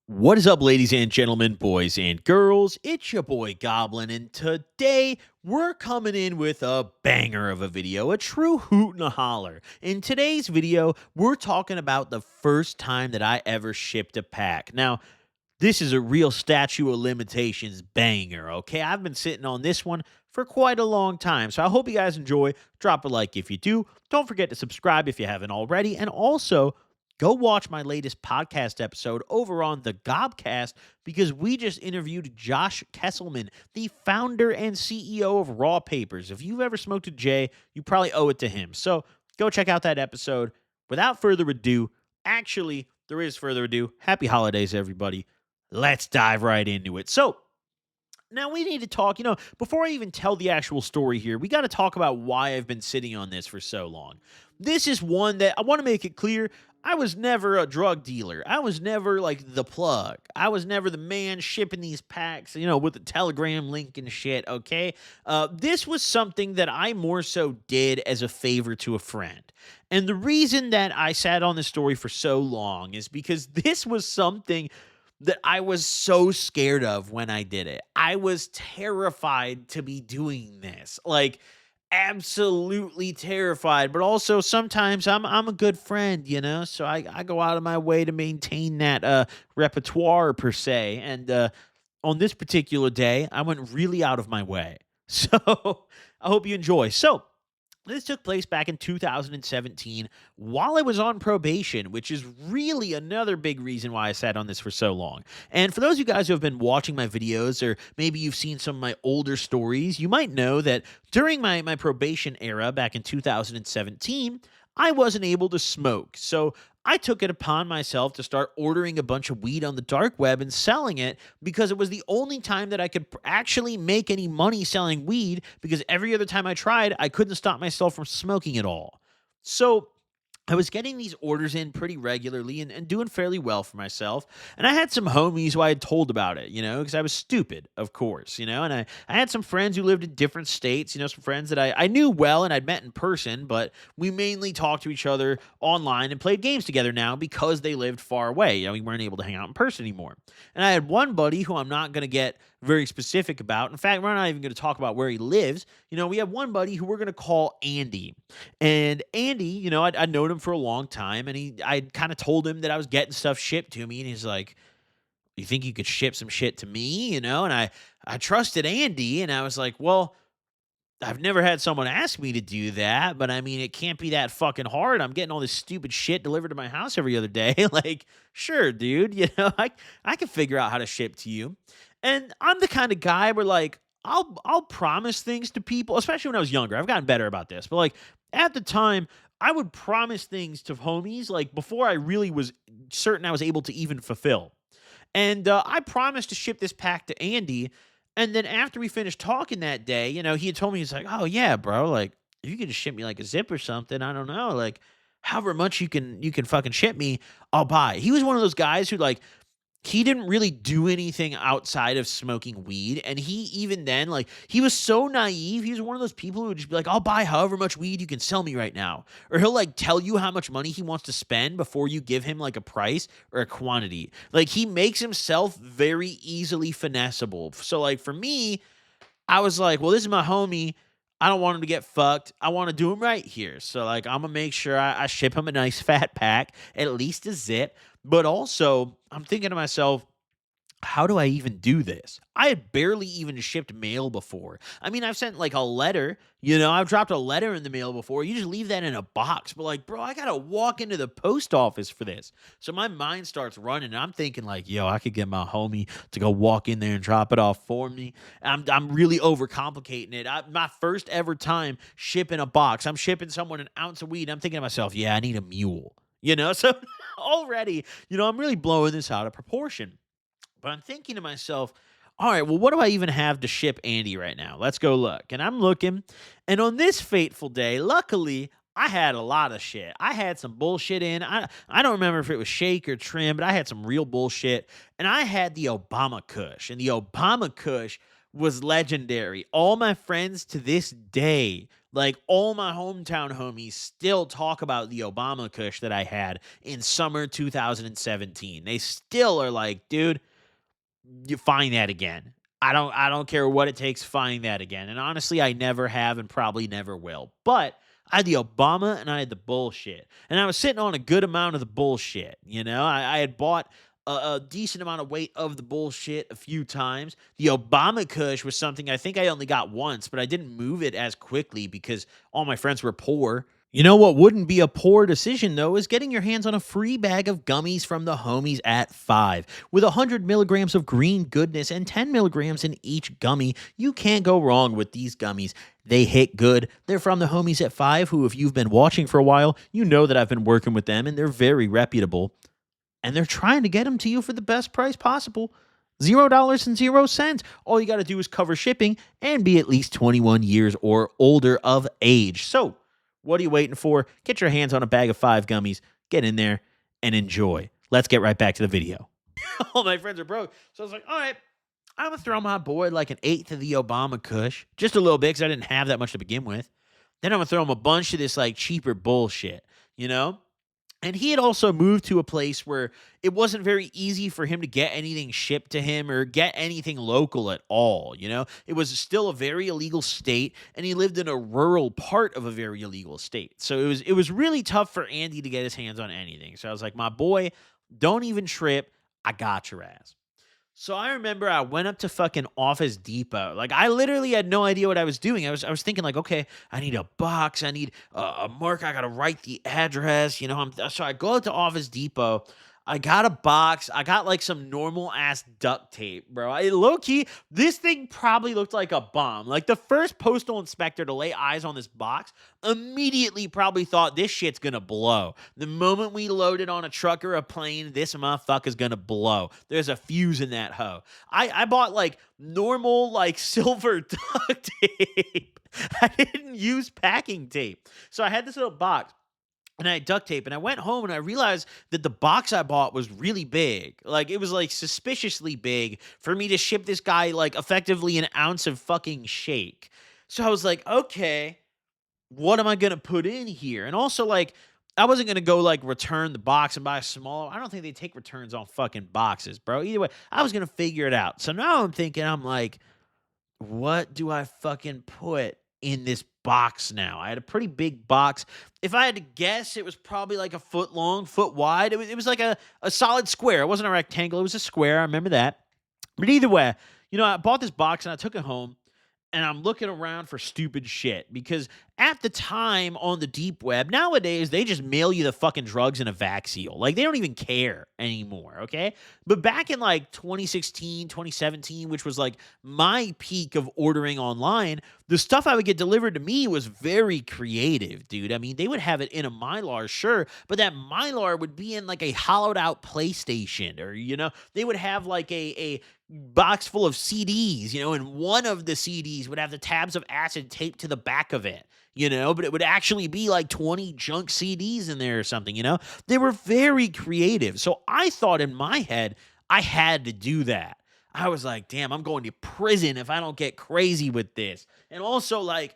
What is up, ladies and gentlemen, boys and girls? It's your boy Goblin, and today we're coming in with a banger of a video, a true hoot and a holler. In today's video, we're talking about the first time that I ever shipped a pack. Now, this is a real statute of limitations banger, okay? I've been sitting on this one for quite a long time, so I hope you guys enjoy. Drop a like if you do. Don't forget to subscribe if you haven't already, and also go watch my latest podcast episode over on the Gobcast because we just interviewed Josh Kesselman, the founder and CEO of Raw Papers. If you've ever smoked a J, you probably owe it to him. So go check out that episode. Without further ado, actually, there is further ado. Happy holidays, everybody. Let's dive right into it. So, now we need to talk, before I even tell the actual story here, we got to talk about why I've been sitting on this for so long. This is one that I want to make it clear. I was never a drug dealer. I was never like the plug. I was never the man shipping these packs, with the Telegram link and shit, okay? This was something that I more so did as a favor to a friend. And the reason that I sat on this story for so long is because this was something that I was so scared of when I did it. I was terrified to be doing this. Like, absolutely terrified, but also sometimes I'm a good friend, so I go out of my way to maintain that repertoire per se. And on this particular day, I went really out of my way. So I hope you enjoy. So this took place back in 2017 while I was on probation, which is really another big reason why I sat on this for so long. And for those of you guys who have been watching my videos, or maybe you've seen some of my older stories, you might know that during my probation era back in 2017, I wasn't able to smoke. So I took it upon myself to start ordering a bunch of weed on the dark web and selling it because it was the only time that I could actually make any money selling weed, because every other time I tried, I couldn't stop myself from smoking at all. So I was getting these orders in pretty regularly and doing fairly well for myself. And I had some homies who I had told about it, because I was stupid, of course, and I had some friends who lived in different states, some friends that I knew well and I'd met in person, but we mainly talked to each other online and played games together now because they lived far away. We weren't able to hang out in person anymore. And I had one buddy who I'm not going to get very specific about. In fact, we're not even going to talk about where he lives. We have one buddy who we're going to call Andy. And Andy, I'd known him for a long time, and I kind of told him that I was getting stuff shipped to me, and he's like, "You think you could ship some shit to me?" And I trusted Andy, and I was like, "Well, I've never had someone ask me to do that, but I mean, it can't be that fucking hard. I'm getting all this stupid shit delivered to my house every other day. Like, sure, dude, I can figure out how to ship to you." And I'm the kind of guy where like I'll promise things to people, especially when I was younger. I've gotten better about this, but like at the time, I would promise things to homies like before I really was certain I was able to even fulfill. And I promised to ship this pack to Andy. And then after we finished talking that day, he had told me, he's like, "Oh yeah, bro, like if you could just ship me like a zip or something, I don't know, like however much you can fucking ship me, I'll buy." He was one of those guys who like he didn't really do anything outside of smoking weed. And he, even then, like, he was so naive. He was one of those people who would just be like, "I'll buy however much weed you can sell me right now." Or he'll like tell you how much money he wants to spend before you give him like a price or a quantity. Like, he makes himself very easily finessable. So, like, for me, I was like, well, this is my homie. I don't want him to get fucked. I want to do him right here. So, like, I'm going to make sure I ship him a nice fat pack, at least a zip. But also, I'm thinking to myself, how do I even do this? I had barely even shipped mail before. I mean, I've sent like a letter, I've dropped a letter in the mail before. You just leave that in a box. But like, bro, I got to walk into the post office for this. So my mind starts running. And I'm thinking like, yo, I could get my homie to go walk in there and drop it off for me. I'm really overcomplicating it. My first ever time shipping a box. I'm shipping someone an ounce of weed. I'm thinking to myself, yeah, I need a mule. So already, I'm really blowing this out of proportion. But I'm thinking to myself, all right, well, what do I even have to ship Andy right now? Let's go look. And I'm looking. And on this fateful day, luckily, I had a lot of shit. I had some bullshit in. I don't remember if it was shake or trim, but I had some real bullshit. And I had the Obama Kush. And the Obama Kush was legendary. All my friends to this day, like all my hometown homies, still talk about the Obama Kush that I had in summer 2017. They still are like, dude, you find that again. I don't care what it takes, find that again. And honestly, I never have and probably never will. But I had the Obama and I had the bullshit. And I was sitting on a good amount of the bullshit. I had bought a decent amount of weight of the bullshit a few times. The Obama Kush was something I think I only got once, but I didn't move it as quickly because all my friends were poor. You know what wouldn't be a poor decision, though, is getting your hands on a free bag of gummies from the homies at 5. With 100 milligrams of green goodness and 10 milligrams in each gummy, you can't go wrong with these gummies. They hit good. They're from the homies at 5, who, if you've been watching for a while, you know that I've been working with them, and they're very reputable. And they're trying to get them to you for the best price possible. $0 and 0 cents. All you got to do is cover shipping and be at least 21 years or older of age. So, what are you waiting for? Get your hands on a bag of 5 gummies, get in there, and enjoy. Let's get right back to the video. All my friends are broke. So I was like, all right, I'm going to throw my boy like an eighth of the Obama Kush. Just a little bit because I didn't have that much to begin with. Then I'm going to throw him a bunch of this like cheaper bullshit, you know? And he had also moved to a place where it wasn't very easy for him to get anything shipped to him or get anything local at all. It was still a very illegal state, and he lived in a rural part of a very illegal state. So it was really tough for Andy to get his hands on anything. So I was like, my boy, don't even trip. I got your ass. So I remember I went up to fucking Office Depot. Like I literally had no idea what I was doing. I was thinking like, okay, I need a box, I need a mark, I gotta write the address. So I go out to Office Depot. I got a box. I got like some normal ass duct tape, bro. Low key, this thing probably looked like a bomb. Like the first postal inspector to lay eyes on this box immediately probably thought this shit's gonna blow. The moment we load it on a truck or a plane, this motherfucker's gonna blow. There's a fuse in that hoe. I bought like normal like silver duct tape. I didn't use packing tape. So I had this little box and I had duct tape, and I went home and I realized that the box I bought was really big. Like it was like suspiciously big for me to ship this guy like effectively an ounce of fucking shake. So I was like, okay, what am I gonna put in here? And also, like, I wasn't gonna go like return the box and buy a smaller. I don't think they take returns on fucking boxes, bro. Either way, I was gonna figure it out. So now I'm thinking, I'm like, what do I fucking put in this box now? I had a pretty big box. If I had to guess, it was probably like a foot long, foot wide. It was like a solid square. It wasn't a rectangle. It was a square. I remember that. But either way, I bought this box and I took it home and I'm looking around for stupid shit because at the time on the deep web, nowadays they just mail you the fucking drugs in a vac seal. Like they don't even care anymore, okay? But back in like 2016, 2017, which was like my peak of ordering online, the stuff I would get delivered to me was very creative, dude. I mean, they would have it in a Mylar, sure, but that Mylar would be in like a hollowed out PlayStation or, they would have like a box full of CDs, and one of the CDs would have the tabs of acid taped to the back of it, but it would actually be like 20 junk CDs in there or something, They were very creative. So I thought in my head, I had to do that. I was like, damn, I'm going to prison if I don't get crazy with this. And also, like,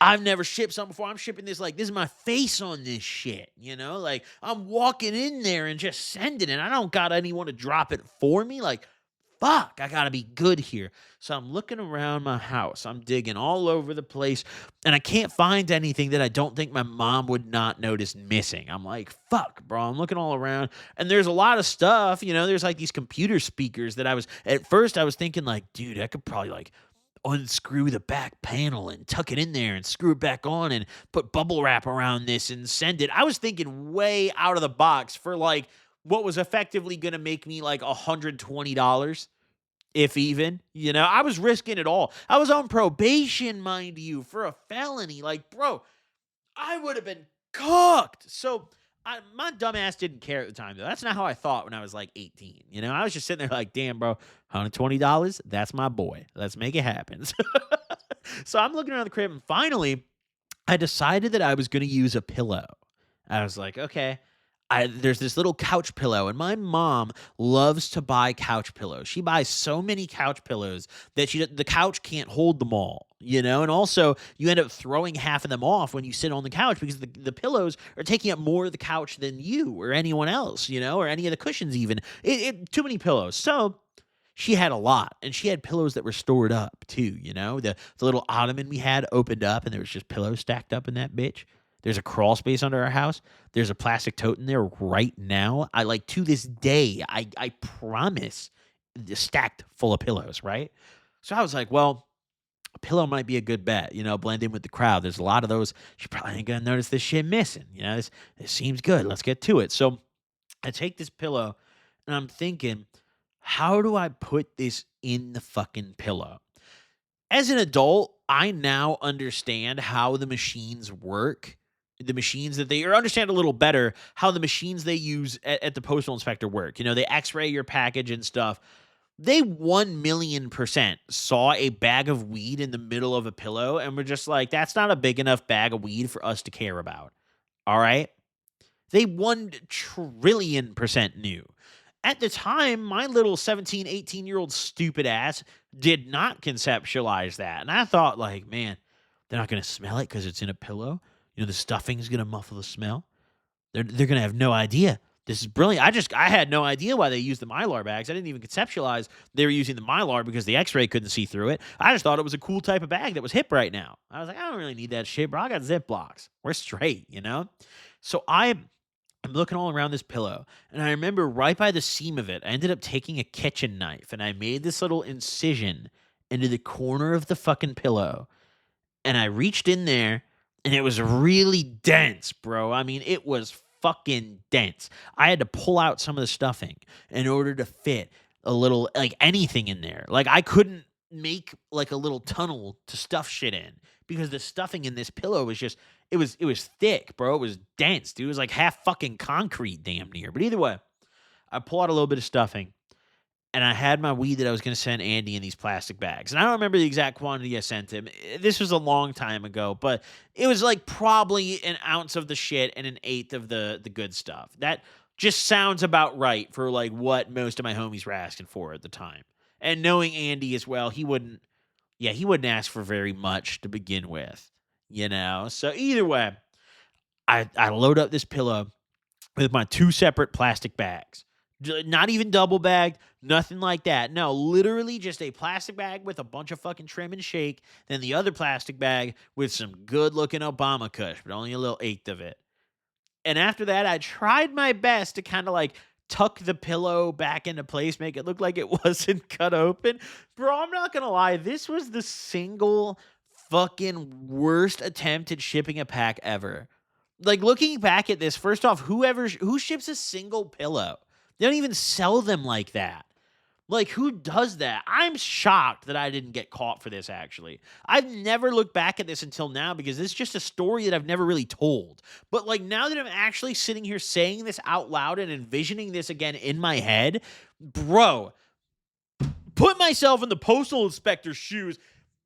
I've never shipped something before. I'm shipping this like this is my face on this shit, Like I'm walking in there and just sending it. I don't got anyone to drop it for me. Like, fuck, I gotta be good here. So I'm looking around my house. I'm digging all over the place, and I can't find anything that I don't think my mom would not notice missing. I'm like, fuck, bro. I'm looking all around, and there's a lot of stuff. There's like these computer speakers that at first I was thinking like, dude, I could probably like unscrew the back panel and tuck it in there and screw it back on and put bubble wrap around this and send it. I was thinking way out of the box for like what was effectively going to make me like $120, if even. I was risking it all. I was on probation, mind you, for a felony. Like, bro, I would have been cooked. So my dumb ass didn't care at the time, though. That's not how I thought when I was like 18. I was just sitting there like, damn, bro, $120, that's my boy. Let's make it happen. So I'm looking around the crib, and finally, I decided that I was going to use a pillow. I was like, okay, there's this little couch pillow, and my mom loves to buy couch pillows. She buys so many couch pillows that the couch can't hold them all, you know. And also, you end up throwing half of them off when you sit on the couch because the pillows are taking up more of the couch than you or anyone else, you know, or any of the cushions even. Too many pillows. So she had a lot, and she had pillows that were stored up too, you know? The little ottoman we had opened up, and there was just pillows stacked up in that bitch. There's a crawl space under our house. There's a plastic tote in there right now. I like to this day, I promise, stacked full of pillows, right? So I was like, well, a pillow might be a good bet, you know, blend in with the crowd. There's a lot of those. She probably ain't gonna notice this shit missing. You know, this seems good. Let's get to it. So I take this pillow and I'm thinking, how do I put this in the fucking pillow? As an adult, I now understand how the machines work. The machines that they or understand a little better how the machines they use at the postal inspector work. You know, they x-ray your package and stuff. They 1,000,000% saw a bag of weed in the middle of a pillow and were just like, that's not a big enough bag of weed for us to care about. All right. They 1,000,000,000,000% knew. At the time, my little 17, 18-year-old stupid ass did not conceptualize that. And I thought, like, man, they're not going to smell it because it's in a pillow. You know, the stuffing is going to muffle the smell. They're going to have no idea. This is brilliant. I had no idea why they used the Mylar bags. I didn't even conceptualize they were using the Mylar because the X-ray couldn't see through it. I just thought it was a cool type of bag that was hip right now. I was like, I don't really need that shit, bro. I got Ziplocs. We're straight, you know? So I'm looking all around this pillow, and I remember right by the seam of it, I ended up taking a kitchen knife, and I made this little incision into the corner of the fucking pillow, and I reached in there, and it was really dense, bro. I mean, it was fucking dense. I had to pull out some of the stuffing in order to fit a little, like anything in there. Like, I couldn't make like a little tunnel to stuff shit in because the stuffing in this pillow was just, it was thick, bro. It was dense, dude. It was like half fucking concrete, damn near. But either way, I pull out a little bit of stuffing, and I had my weed that I was going to send Andy in these plastic bags. And I don't remember the exact quantity I sent him. This was a long time ago, but it was like probably an ounce of the shit and an eighth of the good stuff. That just sounds about right for like what most of my homies were asking for at the time. And knowing Andy as well, he wouldn't ask for very much to begin with, you know? So either way, I load up this pillow with my two separate plastic bags. Not even double bagged, nothing like that. No, literally just a plastic bag with a bunch of fucking trim and shake, then the other plastic bag with some good looking Obama Kush, but only a little eighth of it. And after that, I tried my best to kind of like tuck the pillow back into place, make it look like it wasn't cut open. Bro, I'm not gonna lie, this was the single fucking worst attempt at shipping a pack ever. Like looking back at this, first off, who ships a single pillow? They don't even sell them like that. Like, who does that? I'm shocked that I didn't get caught for this, actually. I've never looked back at this until now because it's just a story that I've never really told. But, like, now that I'm actually sitting here saying this out loud and envisioning this again in my head, bro, put myself in the postal inspector's shoes.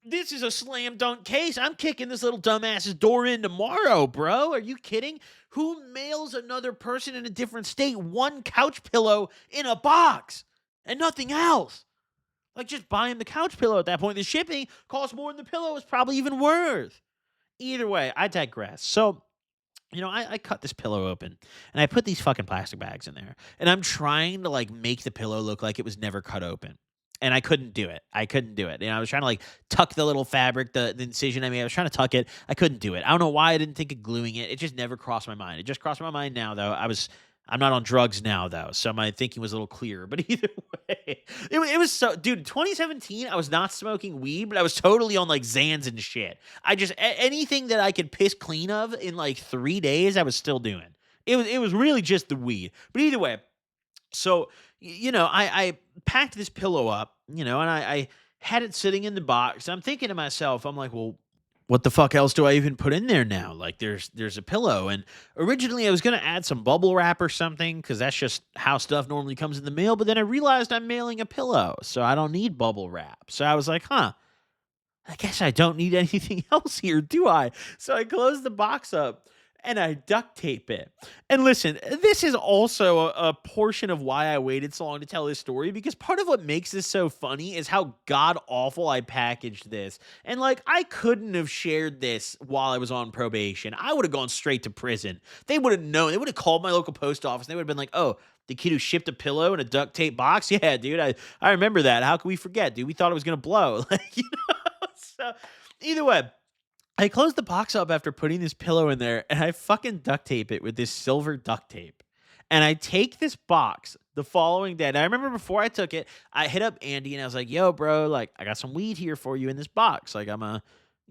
This is a slam dunk case. I'm kicking this little dumbass's door in tomorrow, bro. Are you kidding? Who mails another person in a different state one couch pillow in a box and nothing else? Like, just buy him the couch pillow at that point. The shipping costs more than the pillow is probably even worth. Either way, I digress. So, you know, I cut this pillow open and I put these fucking plastic bags in there. And I'm trying to like make the pillow look like it was never cut open. And I couldn't do it. I couldn't do it. You know, I was trying to like tuck the little fabric, the incision. I mean, I was trying to tuck it. I couldn't do it. I don't know why I didn't think of gluing it. It just never crossed my mind. It just crossed my mind now, though. I'm not on drugs now, though, so my thinking was a little clearer. But either way, it was so, dude. 2017, I was not smoking weed, but I was totally on like Zans and shit. I just anything that I could piss clean of in like 3 days, I was still doing. It was really just the weed. But either way, so you know, I packed this pillow up, you know, and I had it sitting in the box. I'm thinking to myself, I'm like, well, what the fuck else do I even put in there now? Like there's a pillow. And originally I was gonna add some bubble wrap or something, because that's just how stuff normally comes in the mail. But then I realized I'm mailing a pillow, so I don't need bubble wrap. So I was like, huh, I guess I don't need anything else here, do I? So I closed the box up. and I duct tape it. And listen, this is also a portion of why I waited so long to tell this story, because part of what makes this so funny is how god awful I packaged this. And like, I couldn't have shared this while I was on probation. I would have gone straight to prison. They would have known. They would have called my local post office. And they would have been like, "Oh, the kid who shipped a pillow in a duct tape box? Yeah, dude, I remember that. How could we forget, dude? We thought it was gonna blow." Like, so either way, I closed the box up after putting this pillow in there, and I fucking duct tape it with this silver duct tape. And I take this box the following day. And I remember before I took it, I hit up Andy and I was like, "Yo, bro, like I got some weed here for you in this box. Like I'm a,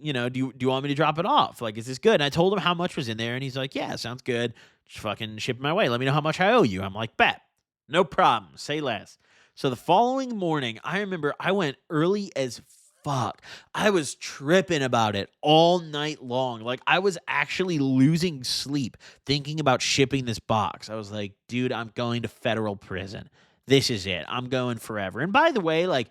do you want me to drop it off? Like, is this good?" And I told him how much was in there, and he's like, "Yeah, sounds good. Just fucking ship it my way. Let me know how much I owe you." I'm like, "Bet. No problem. Say less." So the following morning, I remember I went early as fuck. I was tripping about it all night long. Like, I was actually losing sleep thinking about shipping this box. I was like, "Dude, I'm going to federal prison. This is it. I'm going forever." And by the way, like,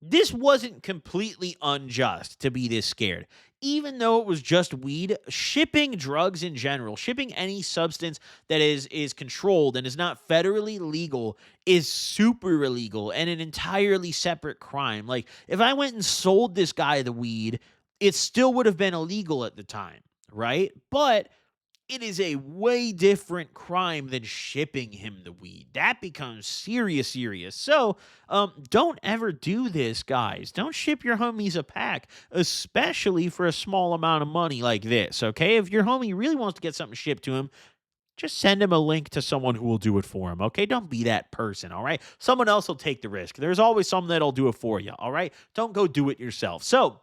this wasn't completely unjust to be this scared. Even though it was just weed, shipping drugs in general, shipping any substance that is controlled and is not federally legal is super illegal and an entirely separate crime. Like, if I went and sold this guy the weed, it still would have been illegal at the time, right? But it is a way different crime than shipping him the weed. That becomes serious, serious. So, don't ever do this, guys. Don't ship your homies a pack, especially for a small amount of money like this, okay? If your homie really wants to get something shipped to him, just send him a link to someone who will do it for him, okay? Don't be that person, all right? Someone else will take the risk. There's always someone that'll do it for you, all right? Don't go do it yourself. So,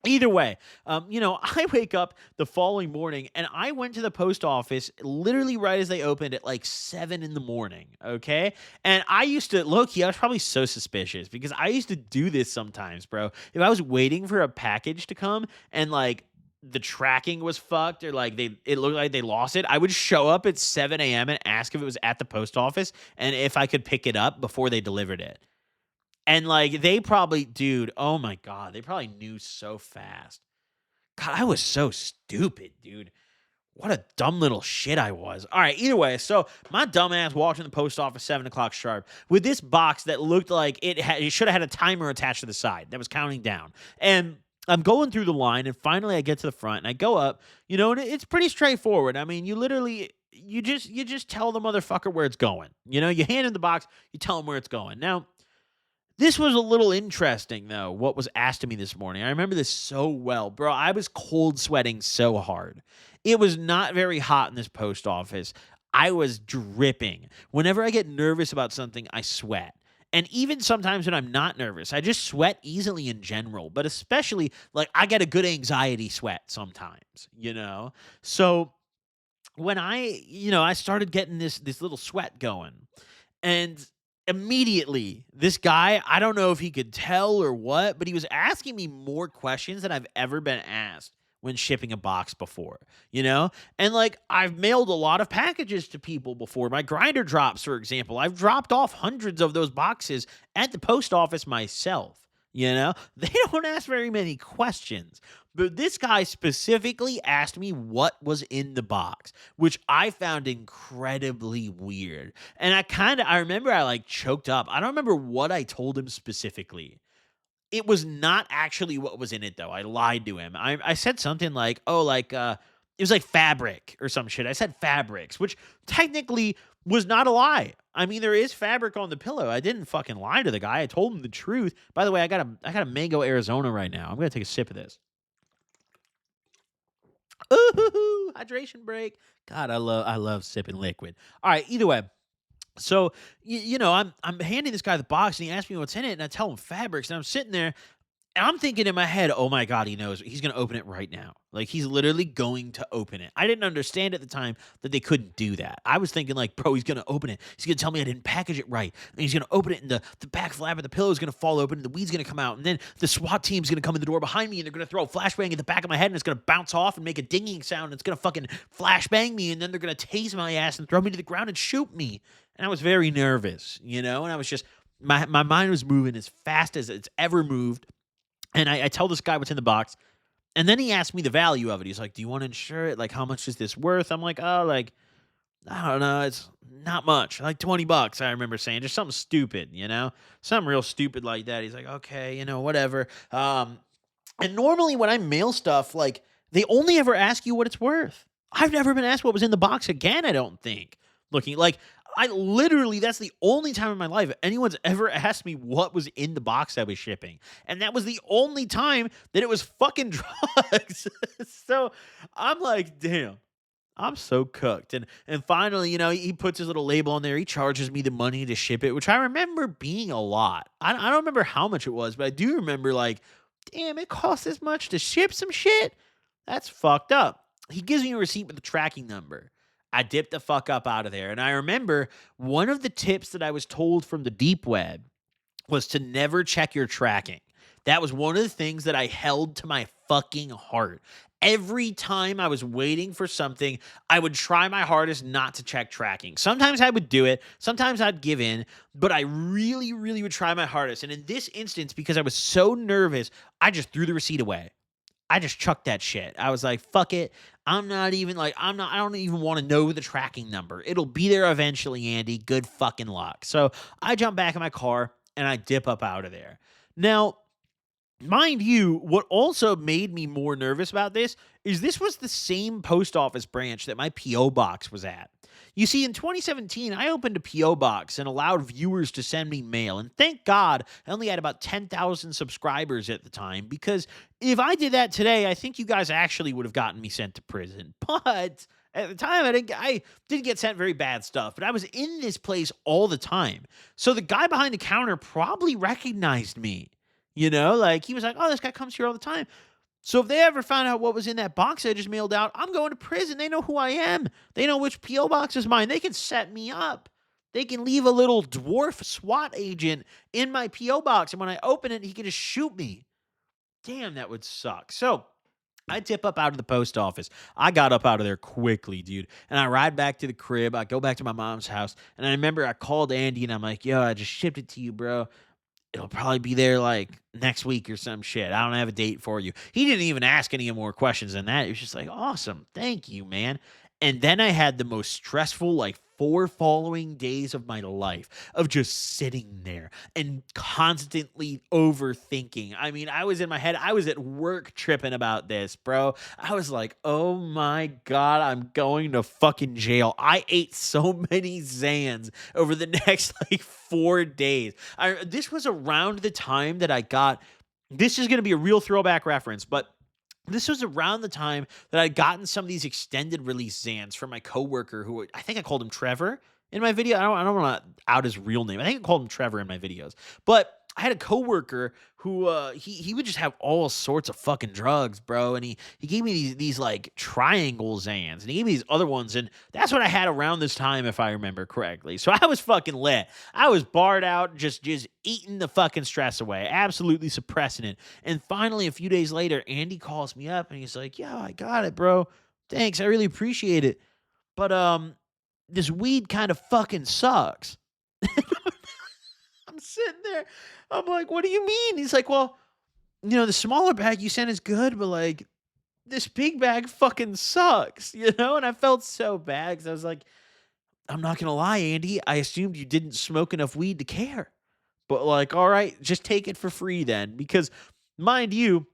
either way, I wake up the following morning and I went to the post office literally right as they opened at like 7 in the morning. Okay. And I used to look, I was probably so suspicious because I used to do this sometimes, bro. If I was waiting for a package to come and like the tracking was fucked or like it looked like they lost it, I would show up at 7 a.m. and ask if it was at the post office and if I could pick it up before they delivered it. And, like, they probably dude, oh my god, they probably knew so fast. God, I was so stupid, dude. What a dumb little shit I was. All right, either way, so my dumb ass walked in the post office 7 o'clock sharp with this box that looked like it should have had a timer attached to the side that was counting down. And I'm going through the line, and finally I get to the front, and I go up, and it's pretty straightforward. I mean, you just tell the motherfucker where it's going. You hand him the box, you tell him where it's going. Now, this was a little interesting, though, what was asked of me this morning. I remember this so well. Bro, I was cold sweating so hard. It was not very hot in this post office. I was dripping. Whenever I get nervous about something, I sweat. And even sometimes when I'm not nervous, I just sweat easily in general. But especially, like, I get a good anxiety sweat sometimes. So when I started getting this little sweat going. And immediately, this guy, I don't know if he could tell or what, but he was asking me more questions than I've ever been asked when shipping a box before. And like I've mailed a lot of packages to people before. My grinder drops, for example. I've dropped off hundreds of those boxes at the post office myself. They don't ask very many questions. But this guy specifically asked me what was in the box, which I found incredibly weird. And I remember I like choked up. I don't remember what I told him specifically. It was not actually what was in it, though. I lied to him. I said something like, "Oh, like it was like fabric or some shit." I said fabrics, which technically was not a lie. I mean, there is fabric on the pillow. I didn't fucking lie to the guy. I told him the truth. By the way, I got a mango Arizona right now. I'm gonna take a sip of this. Ooh, hydration break. God, I love sipping liquid. All right, either way. So I'm handing this guy the box and he asks me what's in it and I tell him fabrics and I'm sitting there and I'm thinking in my head, "Oh my god, he knows. He's going to open it right now." Like he's literally going to open it. I didn't understand at the time that they couldn't do that. I was thinking like, "Bro, he's going to open it. He's going to tell me I didn't package it right. And he's going to open it and the back flap of the pillow is going to fall open and the weed's going to come out. And then the SWAT team's going to come in the door behind me and they're going to throw a flashbang in the back of my head and it's going to bounce off and make a dinging sound. And it's going to fucking flashbang me and then they're going to tase my ass and throw me to the ground and shoot me." And I was very nervous. And I was just my mind was moving as fast as it's ever moved. And I tell this guy what's in the box. And then he asked me the value of it. He's like, "Do you want to insure it? Like, how much is this worth?" I'm like, "Oh, like, I don't know. It's not much, like 20 bucks." I remember saying just something stupid, something real stupid like that. He's like, "Okay, whatever." And normally when I mail stuff, like, they only ever ask you what it's worth. I've never been asked what was in the box again, I don't think. Looking like I literally that's the only time in my life anyone's ever asked me what was in the box I was shipping. And that was the only time that it was fucking drugs. So I'm like, damn. I'm so cooked. And finally, he puts his little label on there. He charges me the money to ship it, which I remember being a lot. I don't remember how much it was, but I do remember like, damn, it costs this much to ship some shit. That's fucked up. He gives me a receipt with the tracking number. I dip the fuck up out of there. And I remember one of the tips that I was told from the deep web was to never check your tracking. That was one of the things that I held to my fucking heart. Every time I was waiting for something, I would try my hardest not to check tracking. Sometimes I would do it, sometimes I'd give in, but I really, really would try my hardest. And in this instance, because I was so nervous, I just threw the receipt away. I just chucked that shit. I was like, fuck it. I don't even want to know the tracking number. It'll be there eventually, Andy. Good fucking luck. So I jump back in my car and I dip up out of there. Now, mind you, what also made me more nervous about this was the same post office branch that my P.O. box was at. You see, in 2017, I opened a P.O. box and allowed viewers to send me mail. And thank God I only had about 10,000 subscribers at the time, because if I did that today, I think you guys actually would have gotten me sent to prison. But at the time, I didn't get sent very bad stuff, but I was in this place all the time. So the guy behind the counter probably recognized me. Like he was like, "Oh, this guy comes here all the time." So if they ever found out what was in that box I just mailed out, I'm going to prison. They know who I am. They know which P.O. box is mine. They can set me up. They can leave a little dwarf SWAT agent in my P.O. box, and when I open it, he can just shoot me. Damn, that would suck. So I tip up out of the post office. I got up out of there quickly, dude. And I ride back to the crib. I go back to my mom's house. And I remember I called Andy and I'm like, "Yo, I just shipped it to you, bro. It'll probably be there like next week or some shit. I don't have a date for you." He didn't even ask any more questions than that. He was just like, "Awesome. Thank you, man." And then I had the most stressful, like, 4 following days of my life of just sitting there and constantly overthinking. I mean, I was in my head. I was at work tripping about this, bro. I was like, "Oh my God, I'm going to fucking jail." I ate so many Zans over the next like 4 days. This was around the time that I got. This is going to be a real throwback reference, but this was around the time that I'd gotten some of these extended release Zans from my coworker, who I think I called him Trevor in my video. I don't want to out his real name. I think I called him Trevor in my videos. But I had a coworker who he would just have all sorts of fucking drugs, bro. And he gave me these like triangle Zans, and he gave me these other ones, and that's what I had around this time, if I remember correctly. So I was fucking lit. I was barred out, just eating the fucking stress away, absolutely suppressing it. And finally, a few days later, Andy calls me up and he's like, "Yeah, I got it, bro. Thanks, I really appreciate it. But this weed kind of fucking sucks." I'm sitting there. I'm like, "What do you mean?" He's like, "Well, the smaller bag you sent is good, but like this big bag fucking sucks, And I felt so bad because I was like, "I'm not gonna lie, Andy. I assumed you didn't smoke enough weed to care. But like, all right, just take it for free then." Because mind you,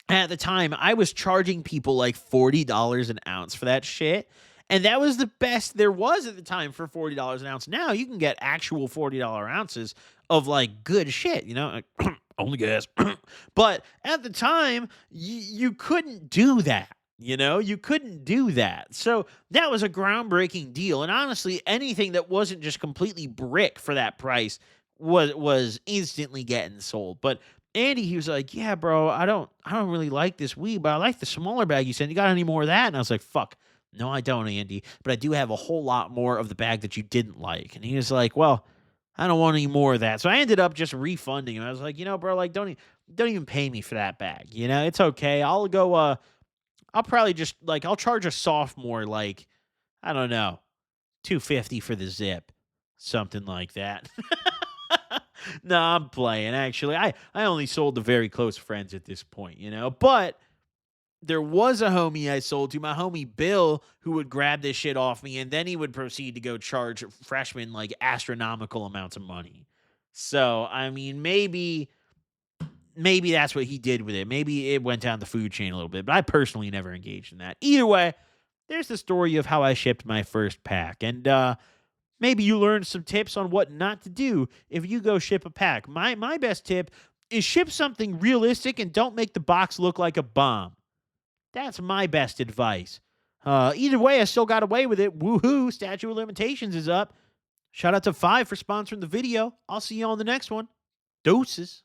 at the time, I was charging people like $40 an ounce for that shit. And that was the best there was at the time for $40 an ounce. Now you can get actual $40 ounces of like good shit, like, only gas. But at the time, you couldn't do that. You couldn't do that. So that was a groundbreaking deal. And honestly, anything that wasn't just completely brick for that price was instantly getting sold. But Andy, he was like, "Yeah, bro, I don't really like this weed, but I like the smaller bag you sent. You got any more of that?" And I was like, "Fuck. No, I don't, Andy, but I do have a whole lot more of the bag that you didn't like." And he was like, "Well, I don't want any more of that." So I ended up just refunding him. I was like, "Bro, like don't even pay me for that bag. It's okay. I'll go I'll probably just like I'll charge a sophomore like, I don't know, 250 for the zip. Something like that." No, I'm playing actually. I only sold to very close friends at this point, But there was a homie I sold to, my homie Bill, who would grab this shit off me, and then he would proceed to go charge freshmen like astronomical amounts of money. So, I mean, maybe that's what he did with it. Maybe it went down the food chain a little bit, but I personally never engaged in that. Either way, there's the story of how I shipped my first pack. And maybe you learned some tips on what not to do if you go ship a pack. My best tip is ship something realistic and don't make the box look like a bomb. That's my best advice. Either way, I still got away with it. Woohoo! Statute of limitations is up. Shout out to Five for sponsoring the video. I'll see you on the next one. Doses.